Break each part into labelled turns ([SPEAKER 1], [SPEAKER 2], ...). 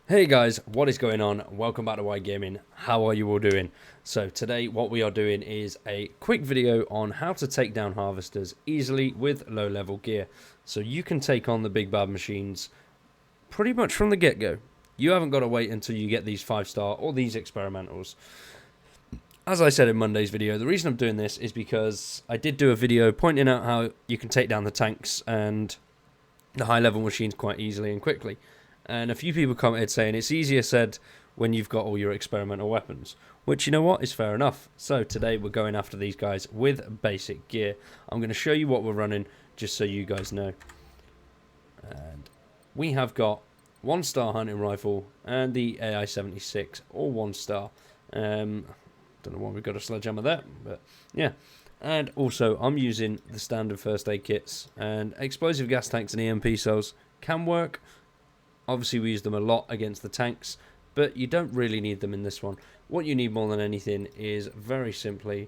[SPEAKER 1] Hey guys, what is going on? Welcome back to White Gaming. How are you all doing? So today what we are doing is a quick video on how to take down harvesters easily with low level gear. So you can take on the big bad machines pretty much from the get-go. You haven't got to wait until you get these 5-star or these experimentals. As I said in Monday's video, the reason I'm doing this is because I did do a video pointing out how you can take down the tanks and the high level machines quite easily and quickly. And a few people commented saying it's easier said when you've got all your experimental weapons. Which, you know what, is fair enough. So today we're going after these guys with basic gear. I'm going to show you what we're running just so you guys know. And we have got 1-star hunting rifle and the AI-76, all 1-star. Don't know why we've got a sledgehammer there, but yeah. And also I'm using the standard first aid kits, and explosive gas tanks and EMP cells can work. Obviously, we use them a lot against the tanks, but you don't really need them in this one. What you need more than anything is, very simply,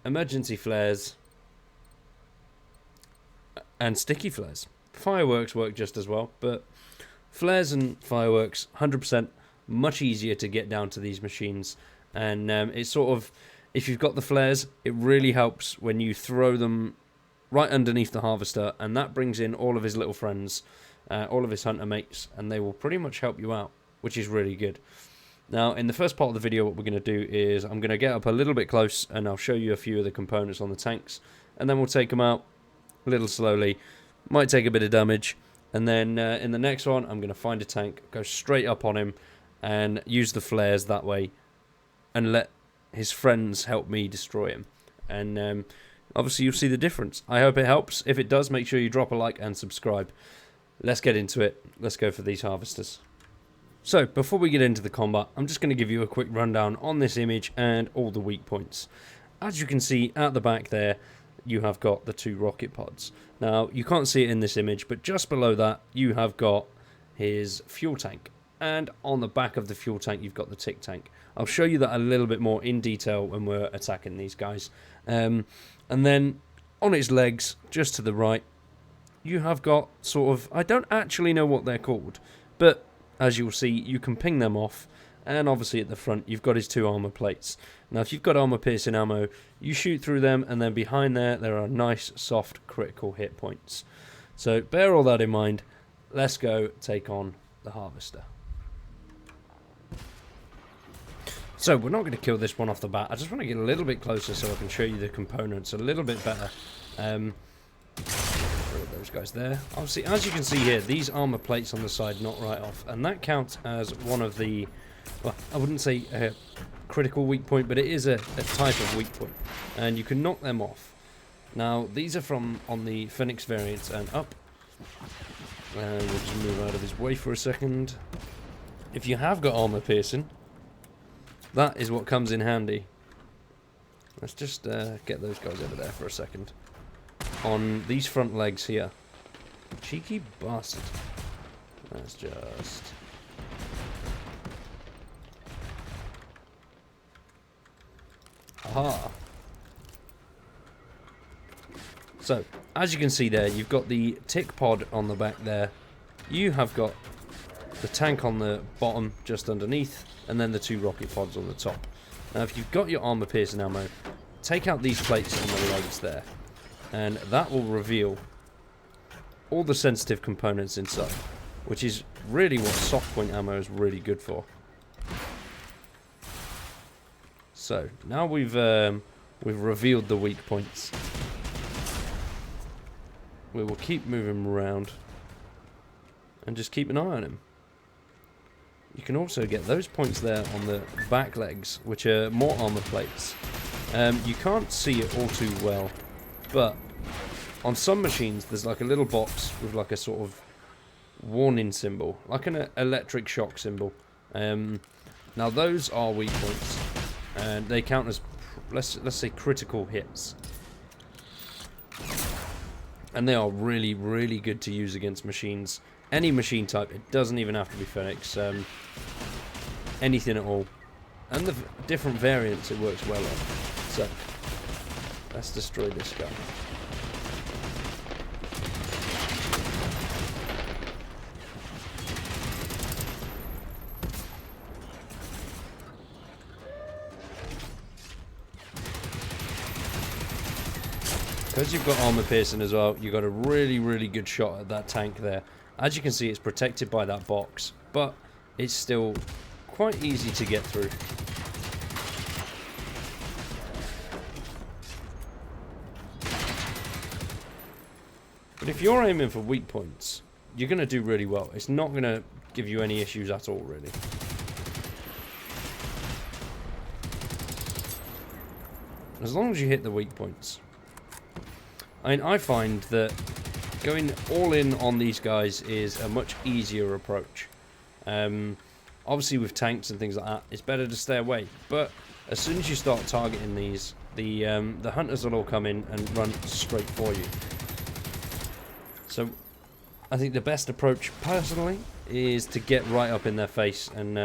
[SPEAKER 1] emergency flares and sticky flares. Fireworks work just as well, but flares and fireworks, 100% much easier to get down to these machines. And it's sort of, if you've got the flares, it really helps when you throw them right underneath the harvester, and that brings in all of his little friends. All of his hunter mates, and they will pretty much help you out, which is really good. Now, in the first part of the video, what we're going to do is I'm going to get up a little bit close, and I'll show you a few of the components on the tanks, and then we'll take them out a little slowly. Might take a bit of damage, and then in the next one, I'm going to find a tank, go straight up on him, and use the flares that way, and let his friends help me destroy him. And obviously, you'll see the difference. I hope it helps. If it does, make sure you drop a like and subscribe. Let's get into it. Let's go for these harvesters. So, before we get into the combat, I'm just going to give you a quick rundown on this image and all the weak points. As you can see at the back there, you have got the 2 rocket pods. Now, you can't see it in this image, but just below that, you have got his fuel tank. And on the back of the fuel tank, you've got the tick tank. I'll show you that a little bit more in detail when we're attacking these guys. And then, on its legs, just to the right, you have got sort of, I don't actually know what they're called, but as you'll see, you can ping them off, and obviously at the front you've got his 2 armor plates. Now if you've got armor piercing ammo, you shoot through them, and then behind there are nice soft critical hit points. So bear all that in mind. Let's go take on the harvester. So we're not going to kill this one off the bat. I just want to get a little bit closer so I can show you the components a little bit better. Those guys there. Obviously, as you can see here, these armor plates on the side not right off, and that counts as one of the, well, I wouldn't say a critical weak point, but it is a type of weak point, and you can knock them off. Now, these are from on the Phoenix variants and up. And we'll just move out of his way for a second. If you have got armor piercing, that is what comes in handy. Let's just get those guys over there for a second. On these front legs here. Cheeky bastard. Let's just... Aha! So, as you can see there, you've got the tick pod on the back there. You have got the tank on the bottom, just underneath, and then the 2 rocket pods on the top. Now, if you've got your armor piercing ammo, take out these plates on the legs there. And that will reveal all the sensitive components inside, which is really what soft point ammo is really good for. So now we've revealed the weak points. We will keep moving around and just keep an eye on him. You can also get those points there on the back legs, which are more armor plates. You can't see it all too well, but on some machines there's like a little box with like a sort of warning symbol, like an electric shock symbol. Now those are weak points, and they count as let's say critical hits, and they are really good to use against machines, any machine type. It doesn't even have to be Phoenix, anything at all, and the different variants it works well on. So let's destroy this guy. Because you've got armor piercing as well, you've got a really, really good shot at that tank there. As you can see, it's protected by that box, but it's still quite easy to get through. But if you're aiming for weak points, you're going to do really well. It's not going to give you any issues at all, really. As long as you hit the weak points. I mean, I find that going all in on these guys is a much easier approach. Obviously with tanks and things like that, it's better to stay away. But as soon as you start targeting these, the hunters will all come in and run straight for you. So I think the best approach, personally, is to get right up in their face and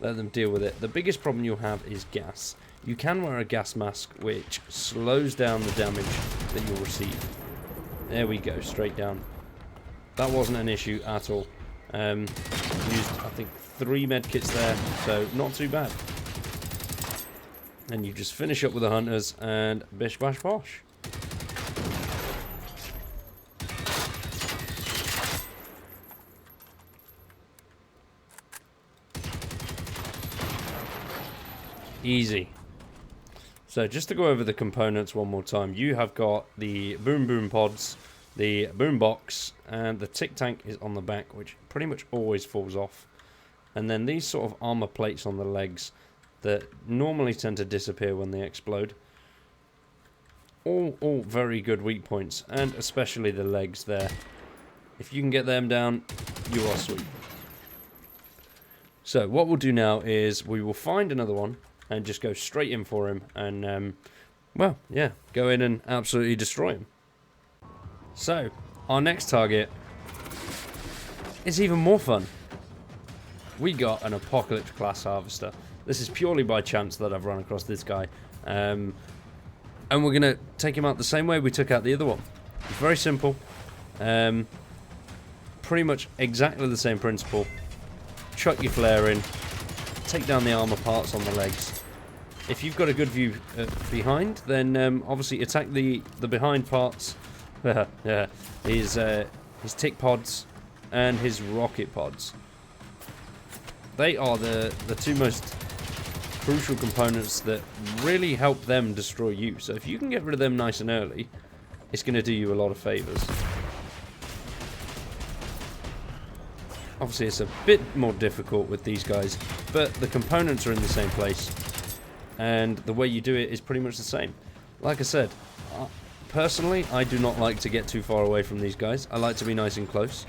[SPEAKER 1] let them deal with it. The biggest problem you'll have is gas. You can wear a gas mask, which slows down the damage that you'll receive. There we go, straight down. That wasn't an issue at all. Used, I think, 3 medkits there, so not too bad. And you just finish up with the hunters and bish bash bosh. Easy. So just to go over the components one more time, you have got the boom pods, the boom box, and the tick tank is on the back, which pretty much always falls off. And then these sort of armor plates on the legs that normally tend to disappear when they explode. All very good weak points, and especially the legs there. If you can get them down, you are sweet. So what we'll do now is we will find another one and just go straight in for him and, well, yeah, go in and absolutely destroy him. So, our next target is even more fun. We got an Apocalypse class harvester. This is purely by chance that I've run across this guy. And we're going to take him out the same way we took out the other one. It's very simple. Pretty much exactly the same principle. Chuck your flare in. Take down the armor parts on the legs. If you've got a good view behind, then obviously attack the behind parts. His tick pods and his rocket pods. They are the two most crucial components that really help them destroy you. So if you can get rid of them nice and early, it's going to do you a lot of favors. Obviously it's a bit more difficult with these guys, but the components are in the same place, and the way you do it is pretty much the same. Like I said, personally, I do not like to get too far away from these guys. I like to be nice and close,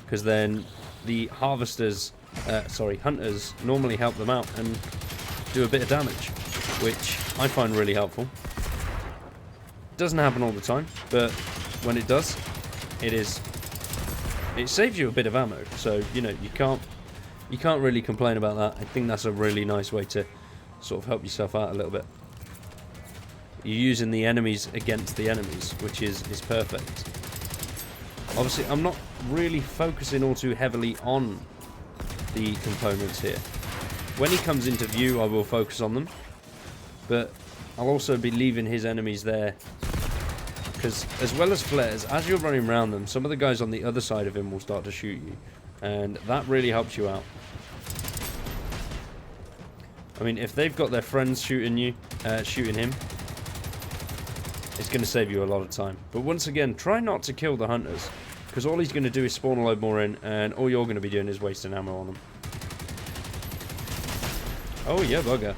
[SPEAKER 1] because then the hunters normally help them out and do a bit of damage, which I find really helpful. Doesn't happen all the time, but when it does, it saves you a bit of ammo, so you know you can't really complain about that. I think that's a really nice way to sort of help yourself out a little bit. You're using the enemies against the enemies, which is perfect. Obviously, I'm not really focusing all too heavily on the components here. When he comes into view, I will focus on them, but I'll also be leaving his enemies there. Because as well as flares, as you're running around them, some of the guys on the other side of him will start to shoot you. And that really helps you out. I mean, if they've got their friends shooting him, it's going to save you a lot of time. But once again, try not to kill the hunters. Because all he's going to do is spawn a load more in, and all you're going to be doing is wasting ammo on them. Oh yeah, bugger.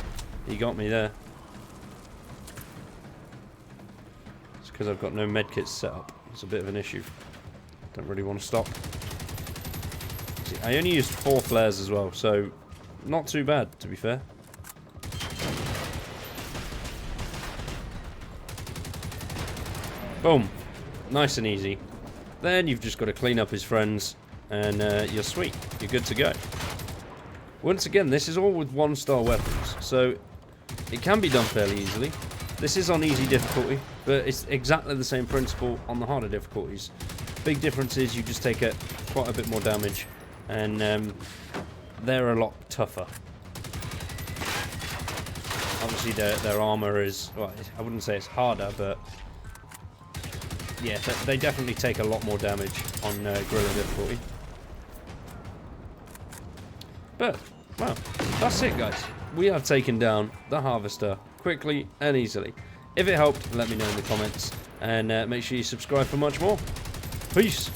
[SPEAKER 1] He got me there. Because I've got no medkits set up. It's a bit of an issue. Don't really want to stop. See, I only used 4 flares as well, so not too bad, to be fair. Boom. Nice and easy. Then you've just got to clean up his friends, and you're sweet. You're good to go. Once again, this is all with 1-star weapons, so it can be done fairly easily. This is on easy difficulty, but it's exactly the same principle on the harder difficulties. Big difference is you just take quite a bit more damage, and they're a lot tougher. Obviously, their armor is, well, I wouldn't say it's harder, but yeah, they definitely take a lot more damage on grilling difficulty. But, well, that's it, guys. We have taken down the harvester quickly and easily. If it helped, let me know in the comments, and make sure you subscribe for much more. Peace!